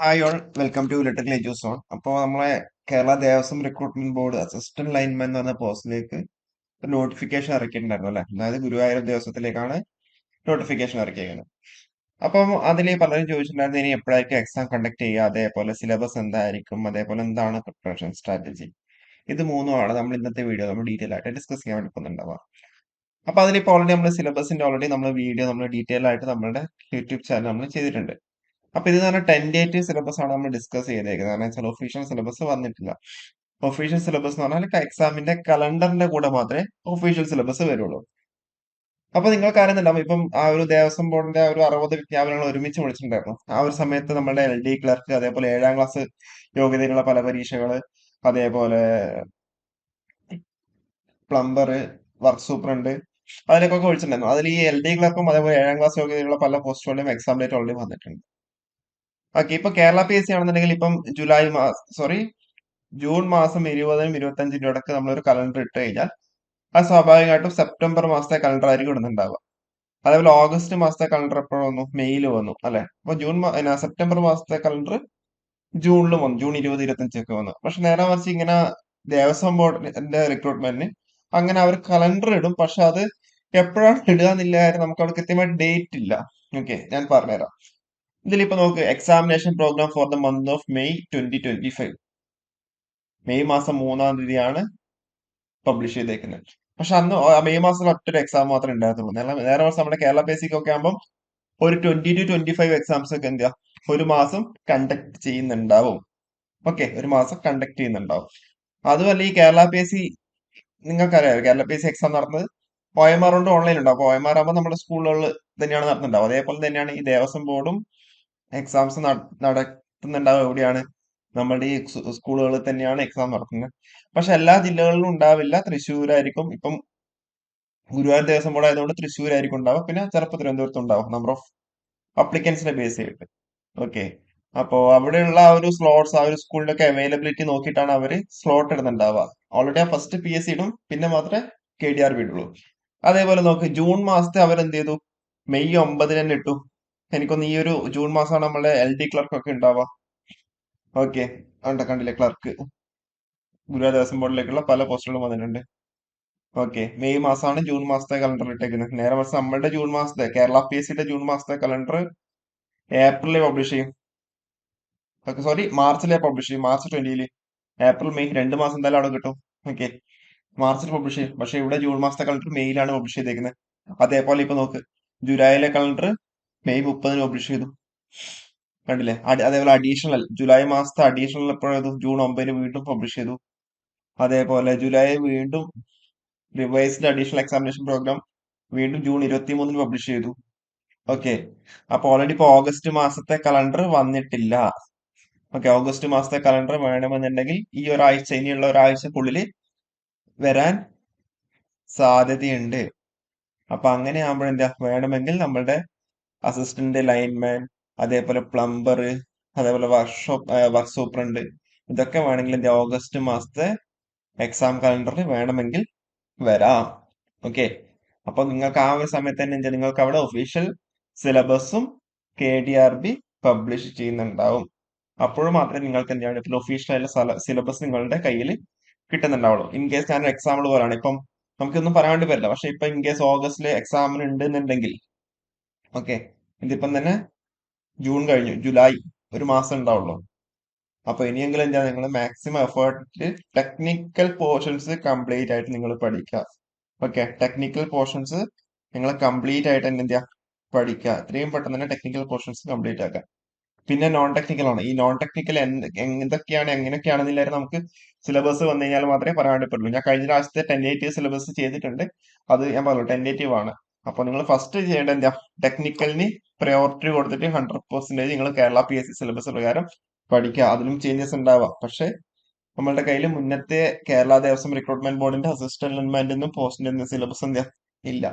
Hi all welcome to electrical edus zone. അപ്പോൾ നമ്മളെ Kerala Devaswom recruitment board assistant lineman എന്ന് പറഞ്ഞ പോസ്റ്റിലേക്ക് ഒരു നോട്ടിഫിക്കേഷൻ ഇറക്കിയിട്ടുണ്ടായിരുന്നു അല്ലേ? അതായത് ഗുരുവായൂർ ദേവസ്വത്തിലേക്കാണ് നോട്ടിഫിക്കേഷൻ ഇറക്കിയിരിക്കുന്നത്. അപ്പം അതിൽ പലരും ചോദിച്ചിട്ടുണ്ടായിരുന്നു ഇനി എപ്പോഴായിരിക്കും എക്സാം കണ്ടക്ട് ചെയ്യുക, അതേപോലെ സിലബസ് എന്തായിരിക്കും, അതേപോലെ എന്താണ് പ്രിപ്പറേഷൻ സ്ട്രാറ്റജി. ഇത് മൂന്നുമാണ് നമ്മൾ ഇന്നത്തെ വീഡിയോ നമ്മൾ ഡീറ്റെയിൽ ആയിട്ട് ഡിസ്കസ് ചെയ്യാൻ വേണ്ടി പോകുന്നുണ്ടാവുക. അപ്പൊ അതിലിപ്പോൾ ഓൾറെഡി നമ്മൾ സിലബസിന്റെ ഓൾറെഡി നമ്മൾ വീഡിയോ നമ്മൾ ഡീറ്റെയിൽ ആയിട്ട് നമ്മുടെ യൂട്യൂബ് ചാനൽ നമ്മൾ ചെയ്തിട്ടുണ്ട്. അപ്പൊ ഇത് പറഞ്ഞാൽ ടെന്റേറ്റീവ് സിലബസ് ആണ് നമ്മൾ ഡിസ്കസ് ചെയ്തേക്കുന്നത്. കാരണം വെച്ചാൽ ഒഫീഷ്യൽ സിലബസ് വന്നിട്ടില്ല. ഒഫീഷ്യൽ സിലബസ് എന്ന് പറഞ്ഞാൽ എക്സാമിന്റെ കലണ്ടറിന്റെ കൂടെ മാത്രമേ ഒഫീഷ്യൽ സിലബസ് വരുള്ളൂ. അപ്പൊ നിങ്ങൾക്ക് അറിയുന്നുണ്ടാവും ഇപ്പം ആ ഒരു ദേവസ്വം ബോർഡിന്റെ ഒരു 60 വിജ്ഞാപനങ്ങൾ ഒരുമിച്ച് വിളിച്ചിട്ടുണ്ടായിരുന്നു. ആ ഒരു സമയത്ത് നമ്മുടെ LD ക്ലർക്ക്, അതേപോലെ 7ാം ക്ലാസ് യോഗ്യതയിലുള്ള പല പരീക്ഷകള്, അതേപോലെ പ്ലംബർ, വർക്ക് സൂപ്രണ്ട്, അതിലേക്കൊക്കെ വിളിച്ചിട്ടുണ്ടായിരുന്നു. അതിൽ ഈ LD ക്ലർക്കും അതേപോലെ 7ാം ക്ലാസ് യോഗ്യതയിലുള്ള പല പോസ്റ്റുകളുടെയും എക്സാം ഡേറ്റ് ഓൾറെഡി വന്നിട്ടുണ്ട്. ഓക്കെ, ഇപ്പൊ കേരള PSC ആണെന്നുണ്ടെങ്കിൽ ഇപ്പം ജൂൺ മാസം 20നും 25നും ഇടയ്ക്ക് നമ്മളൊരു കലണ്ടർ ഇട്ട് കഴിഞ്ഞാൽ അത് സ്വാഭാവികമായിട്ടും സെപ്റ്റംബർ മാസത്തെ കലണ്ടർ ആയിരിക്കും ഇടുന്നുണ്ടാവുക. അതേപോലെ ഓഗസ്റ്റ് മാസത്തെ കലണ്ടർ എപ്പോഴും വന്നു, മെയ്യിൽ വന്നു അല്ലെ? അപ്പൊ സെപ്റ്റംബർ മാസത്തെ കലണ്ടർ ജൂണിലും വന്നു, ജൂൺ 20, 25 വന്നു. പക്ഷെ നേരെ മറിച്ച് ഇങ്ങനെ ദേവസ്വം ബോർഡിന്റെ റിക്രൂട്ട്മെന്റിന് അങ്ങനെ അവർ കലണ്ടർ ഇടും, പക്ഷെ അത് എപ്പോഴാണ് ഇടുക എന്നുള്ള കാര്യം നമുക്ക് അവിടെ കൃത്യമായിട്ട് ഡേറ്റ് ഇല്ല. ഓക്കെ, ഞാൻ പറഞ്ഞുതരാം. ഇതിലിപ്പോ നോക്ക്, examination programme for the month of May 2025. May മാസം 3-ാം തീയതിയാണ് പബ്ലിഷ് ചെയ്തേക്കുന്നത്. പക്ഷെ അന്ന് മെയ് മാസത്തിൽ ഒറ്റൊരു എക്സാം മാത്രമേ ഉണ്ടായിരുന്നുള്ളൂ. നേരെ മറിച്ച് നമ്മുടെ കേരള ബേസിക് ഒക്കെ ആകുമ്പോൾ ഒരു 20 to 25 എക്സാംസ് ഒക്കെ എന്താ ഒരു മാസം കണ്ടക്ട് ചെയ്യുന്നുണ്ടാവും. ഓക്കെ, ഒരു മാസം കണ്ടക്ട് ചെയ്യുന്നുണ്ടാവും. അതുമല്ല ഈ കേരള PSC നിങ്ങൾക്കറിയാം, കേരള PSC എക്സാം നടന്നത് OMR കൊണ്ട് ഓൺലൈൻ ഉണ്ടാവും. അപ്പൊ OMR ആകുമ്പോൾ നമ്മുടെ സ്കൂളുകളിൽ തന്നെയാണ് നടത്തുന്നുണ്ടാവും. അതേപോലെ തന്നെയാണ് ഈ ദേവസ്വം ബോർഡും എക്സാംസ് നടത്തുന്നുണ്ടാവും. എവിടെയാണ്? നമ്മുടെ ഈ സ്കൂളുകളിൽ തന്നെയാണ് എക്സാം നടത്തുന്നത്. പക്ഷെ എല്ലാ ജില്ലകളിലും ഉണ്ടാവില്ല. തൃശ്ശൂരായിരിക്കും. ഇപ്പം ഗുരുവായൂർ ദേവസ്വം ബോർഡ് ആയതുകൊണ്ട് തൃശ്ശൂരായിരിക്കും ഉണ്ടാവുക. പിന്നെ ചിലപ്പോൾ തിരുവനന്തപുരത്ത് ഉണ്ടാവും, നമ്പർ ഓഫ് അപ്ലിക്കൻസിനെ ബേസ് ചെയ്തിട്ട്. ഓക്കെ, അപ്പോ അവിടെയുള്ള ആ ഒരു സ്ലോട്ട്സ് ആ ഒരു സ്കൂളിന്റെ ഒക്കെ അവൈലബിലിറ്റി നോക്കിയിട്ടാണ് അവര് സ്ലോട്ട് ഇടുന്നുണ്ടാവുക. ഓൾറെഡി ആ ഫസ്റ്റ് PSC ഇടും, പിന്നെ മാത്രമേ KDRB ഇടുള്ളൂ. അതേപോലെ നോക്ക്, ജൂൺ മാസത്തെ അവരെന്ത് ചെയ്തു? മെയ് 9 തന്നെ ഇട്ടു. എനിക്കൊന്ന് ഈ ഒരു ജൂൺ മാസമാണ് നമ്മളെ LD ക്ലർക്ക് ഒക്കെ ഉണ്ടാവുക. ഓക്കെ, കണ്ടില്ലേ, ക്ലർക്ക് ഗുരുവായൂർ ദേവസ്വം ബോർഡിലേക്കുള്ള പല പോസ്റ്റുകളും വന്നിട്ടുണ്ട്. ഓക്കെ, മെയ് മാസമാണ് ജൂൺ മാസത്തെ കലണ്ടർ ഇട്ടേക്കുന്നത്. നേരെ മറിച്ച് നമ്മുടെ ജൂൺ മാസത്തെ കേരള PSCയുടെ ജൂൺ മാസത്തെ കലണ്ടർ ഏപ്രിലിൽ പബ്ലിഷ് ചെയ്യും. ഓക്കെ, സോറി, മാർച്ചിലെ പബ്ലിഷ് ചെയ്യും, മാർച്ച് 20-ല്. ഏപ്രിൽ മെയ് 2 മാസം എന്തായാലും അവിടെ കിട്ടും. ഓക്കെ, മാർച്ചിൽ പബ്ലിഷ് ചെയ്യും. പക്ഷെ ഇവിടെ ജൂൺ മാസത്തെ കലണ്ടർ മെയ്യിലാണ് പബ്ലിഷ് ചെയ്തേക്കുന്നത്. അതേപോലെ ഇപ്പൊ നോക്ക്, ജൂലൈയിലെ കലണ്ടർ മെയ് 30-ന് പബ്ലിഷ് ചെയ്തു. കണ്ടില്ലേ? അതേപോലെ അഡീഷണൽ ജൂലൈ മാസത്തെ അഡീഷണൽ എപ്പോഴും ജൂൺ 9-ന് വീണ്ടും പബ്ലിഷ് ചെയ്തു. അതേപോലെ ജൂലൈ വീണ്ടും റിവൈസ്ഡ് അഡീഷണൽ എക്സാമിനേഷൻ പ്രോഗ്രാം വീണ്ടും ജൂൺ 23-ന് പബ്ലിഷ് ചെയ്തു. ഓക്കെ, അപ്പൊ ഓൾറെഡി ഇപ്പൊ ഓഗസ്റ്റ് മാസത്തെ കലണ്ടർ വന്നിട്ടില്ല. ഓക്കെ, ഓഗസ്റ്റ് മാസത്തെ കലണ്ടർ വേണമെന്നുണ്ടെങ്കിൽ ഈ ഒരാഴ്ച, ഇനിയുള്ള ഒരാഴ്ചക്കുള്ളിൽ വരാൻ സാധ്യതയുണ്ട്. അപ്പൊ അങ്ങനെ ആകുമ്പോഴെന്താ, വേണമെങ്കിൽ നമ്മളുടെ അസിസ്റ്റന്റ് ലൈൻമാൻ, അതേപോലെ പ്ലംബർ, അതേപോലെ വർക്ക് സൂപ്രണ്ട്, ഇതൊക്കെ വേണമെങ്കിൽ എന്താ ഓഗസ്റ്റ് മാസത്തെ എക്സാം കലണ്ടറിൽ വേണമെങ്കിൽ വരാം. ഓക്കെ, അപ്പൊ നിങ്ങൾക്ക് ആ ഒരു സമയത്ത് തന്നെ എന്താ, നിങ്ങൾക്ക് അവിടെ ഒഫീഷ്യൽ സിലബസും KDRB പബ്ലിഷ് ചെയ്യുന്നുണ്ടാവും. അപ്പോഴും മാത്രമേ നിങ്ങൾക്ക് എന്താണ് ഇപ്പോൾ ഒഫീഷ്യൽ ആയിട്ടുള്ള സിലബസ് നിങ്ങളുടെ കയ്യിൽ കിട്ടുന്നുണ്ടാവുള്ളൂ. ഇൻ കേസ് ഞാൻ എക്സാമ്പിൾ പോലാണ്, ഇപ്പം നമുക്കൊന്നും പറയാൻ വേണ്ടി പറ്റില്ല. പക്ഷെ ഇപ്പൊ ഇൻ കേസ് ഓഗസ്റ്റില് എക്സാമിന് ഉണ്ട് എന്നുണ്ടെങ്കിൽ, ഓക്കെ, ഇതിപ്പം തന്നെ ജൂൺ കഴിഞ്ഞു, ജൂലൈ ഒരു മാസം ഉണ്ടാവുള്ളൂ. അപ്പൊ ഇനിയെങ്കിലും എന്താ, നിങ്ങൾ maximum effort technical portions complete ആയിട്ട് നിങ്ങൾ പഠിക്കുക. ഓക്കെ, ടെക്നിക്കൽ പോർഷൻസ് നിങ്ങൾ കംപ്ലീറ്റ് ആയിട്ട് തന്നെ എന്താ പഠിക്കുക. എത്രയും പെട്ടെന്ന് തന്നെ ടെക്നിക്കൽ പോർഷൻസ് കംപ്ലീറ്റ് ആക്കുക. പിന്നെ നോൺ ടെക്നിക്കൽ ആണ്. ഈ നോൺ ടെക്നിക്കൽ എന്തൊക്കെയാണ് എങ്ങനെയൊക്കെയാണെന്നില്ലാരും നമുക്ക് സിലബസ് വന്നു കഴിഞ്ഞാൽ മാത്രമേ പറയാൻ വേണ്ടി പറ്റുള്ളൂ. ഞാൻ കഴിഞ്ഞ പ്രാവശ്യത്തെ ടെന്റേറ്റീവ് സിലബസ് ചെയ്തിട്ടുണ്ട്. അത് ഞാൻ പറഞ്ഞു, ടെന്റേറ്റീവ് ആണ്. അപ്പൊ നിങ്ങൾ ഫസ്റ്റ് ചെയ്യേണ്ട എന്താ, ടെക്നിക്കലിന് പ്രയോറിറ്റി കൊടുത്തിട്ട് 100% നിങ്ങൾ കേരള PSC സിലബസ് പ്രകാരം പഠിക്കുക. അതിലും ചേഞ്ചസ് ഉണ്ടാവാം. പക്ഷെ നമ്മളുടെ കയ്യിൽ മുന്നത്തെ കേരള ദേവസ്വം റിക്രൂട്ട്മെന്റ് ബോർഡിന്റെ അസിസ്റ്റന്റ് ലൈൻമാൻറെന്നും പോസ്റ്റിന്റെ സിലബസ് എന്താ ഇല്ല.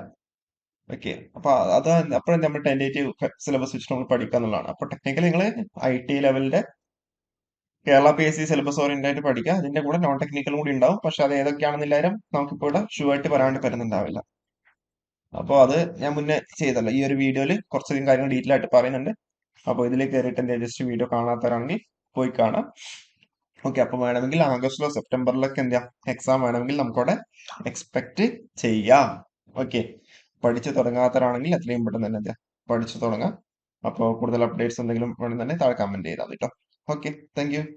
ഓക്കെ, അപ്പൊ അത് അപ്പോഴും നമ്മൾ ടെന്റേറ്റീവ് സിലബസ് വെച്ചിട്ട് നമ്മൾ പഠിക്കുക എന്നുള്ളതാണ്. അപ്പൊ ടെക്നിക്കൽ നിങ്ങൾ IT ലെവലിന്റെ കേരള PSC സിലബസ് ഓറിയന്റഡ് ആയിട്ട് പഠിക്കുക. അതിന്റെ കൂടെ നോൺ ടെക്നിക്കലും കൂടി ഉണ്ടാവും. പക്ഷെ അത് ഏതൊക്കെയാണെന്നില്ലാരും നമുക്കിപ്പോ ഇവിടെ ഷൂ ആയിട്ട് പറയാണ്ട് വരുന്നുണ്ടാവില്ല. അപ്പോൾ അത് ഞാൻ മുന്നേ ചെയ്തല്ലോ, ഈ ഒരു വീഡിയോയിൽ കുറച്ചധികം കാര്യങ്ങൾ ഡീറ്റെയിൽ ആയിട്ട് പറയുന്നുണ്ട്. അപ്പോൾ ഇതിലേക്ക് കയറിയിട്ട് എന്താ ജസ്റ്റ് വീഡിയോ കാണാത്തവരാണെങ്കിൽ പോയി കാണാം. ഓക്കെ, അപ്പൊ വേണമെങ്കിൽ ആഗസ്റ്റിലോ സെപ്റ്റംബറിലൊക്കെ എന്താ എക്സാം വേണമെങ്കിൽ നമുക്കവിടെ എക്സ്പെക്ട് ചെയ്യാം. ഓക്കെ, പഠിച്ചു തുടങ്ങാത്തവരാണെങ്കിൽ എത്രയും പെട്ടെന്ന് തന്നെ എന്താ പഠിച്ചു തുടങ്ങാം. അപ്പോൾ കൂടുതൽ അപ്ഡേറ്റ്സ് എന്തെങ്കിലും വേണമെന്നുണ്ടെങ്കിൽ താഴെ കമന്റ് ചെയ്താൽ മതി കേട്ടോ. Okay, thank you.